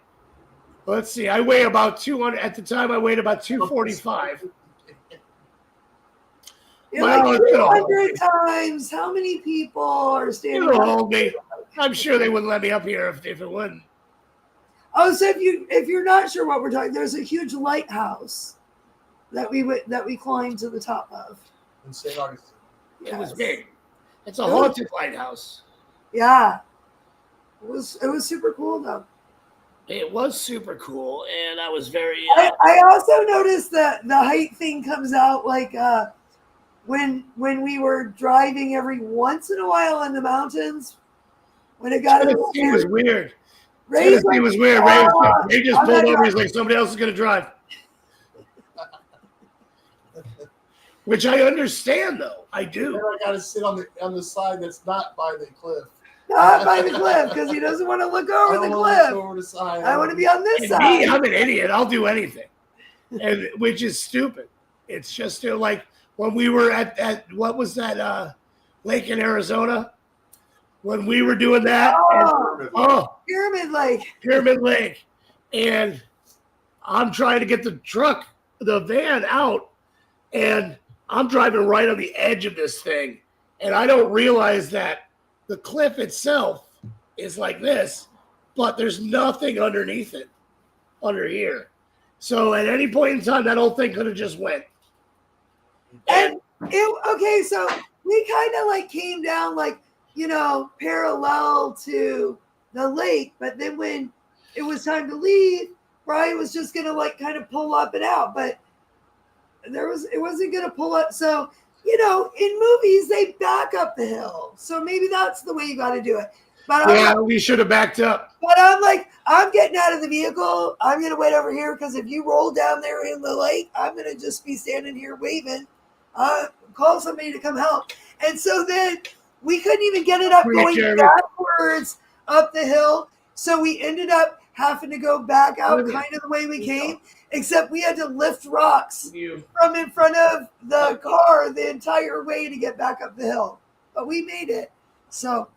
let's see. I weigh about 200. At the time, I weighed about 245. You're Well, like it's gonna hold 200 me. times. How many people are standing It'll up? hold me. I'm sure they wouldn't let me up here if it wouldn't. Oh, so if you're not sure what we're talking, there's a huge lighthouse that we climbed to the top of. In St. Augustine. It was Yes. big. It's a haunted lighthouse. Yeah. It was super cool though. It was super cool, and I was very. I also noticed that the height thing comes out like when we were driving every once in a while in the mountains. When it got Tennessee was weird. Ray's Tennessee like, was weird. Ray just I'm pulled not over. He's like, somebody else is going to drive. Which I understand, though. I do. Then I got to sit on the side that's not by the cliff. not by the cliff because he doesn't want to look over the cliff. Over the side. I want to be on this And side. me, I'm an idiot. I'll do anything, and which is stupid. It's just still like when we were at what was that lake in Arizona? When we were doing that, Pyramid Lake, and I'm trying to get the van out, and I'm driving right on the edge of this thing, and I don't realize that the cliff itself is like this, but there's nothing underneath it, under here. So at any point in time, that whole thing could have just went. So we kind of like came down like, parallel to the lake, but then when it was time to leave, Brian was just gonna like kind of pull up and out, but it wasn't gonna pull up. So, in movies they back up the hill. So maybe that's the way you gotta do it. But We should have backed up. But I'm like, I'm getting out of the vehicle. I'm gonna wait over here because if you roll down there in the lake, I'm gonna just be standing here waving. Call somebody to come help. And so then we couldn't even get it up going backwards up the hill. So we ended up having to go back out kind of the way we came, except we had to lift rocks from in front of the car the entire way to get back up the hill. But we made it. So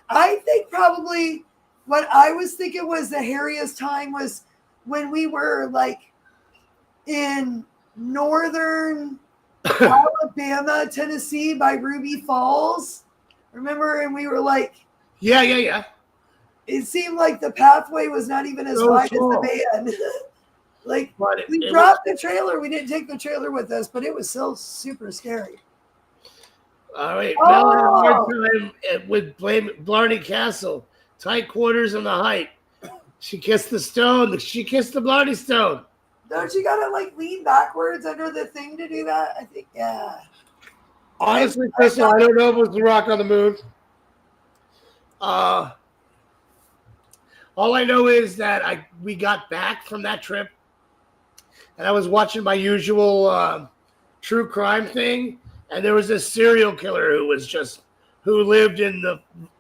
I think probably what I was thinking was the hairiest time was when we were like in northern Alabama, Tennessee by Ruby Falls. Remember? And we were like, yeah. It seemed like the pathway was not even as wide as the van. We dropped the trailer. We didn't take the trailer with us, but it was still super scary. All right. Mel had a hard time with Blarney Castle. Tight quarters and the height. She kissed the stone. She kissed the Blarney stone. Don't you gotta like lean backwards under the thing to do that? I think, yeah. Honestly, Crystal, I don't know if it was the rock on the moon. All I know is that we got back from that trip, and I was watching my usual true crime thing, and there was this serial killer who lived in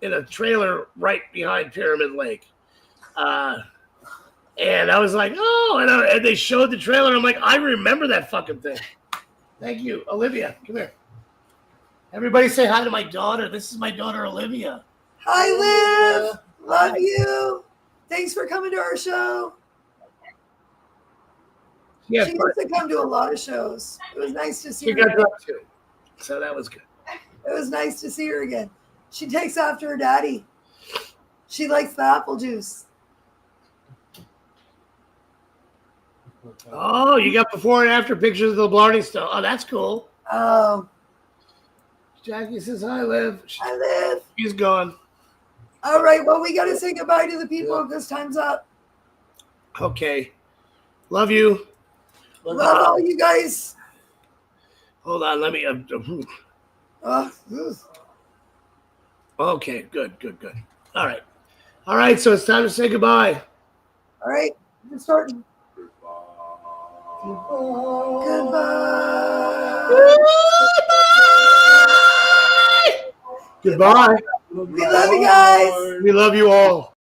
a trailer right behind Pyramid Lake. And I was like, and they showed the trailer. I'm like, I remember that fucking thing. Thank you, Olivia. Come here. Everybody say hi to my daughter. This is my daughter, Olivia. Hi, Liv. Love you. Thanks for coming to our show. Yeah, she used to come to a lot of shows. It was nice to see her. She got up too, so that was good. It was nice to see her again. She takes after her daddy. She likes the apple juice. Oh, you got before and after pictures of the Blarney stone. Oh, that's cool. Oh. Jackie says, hi, Liv. Hi, Liv. She's gone. All right. Well, we got to say goodbye to the people because time's up. Okay. Love you. Love all you guys. Hold on. Let me. Okay. Good. All right. So it's time to say goodbye. All right. We're starting. Goodbye. We love you guys. We love you all.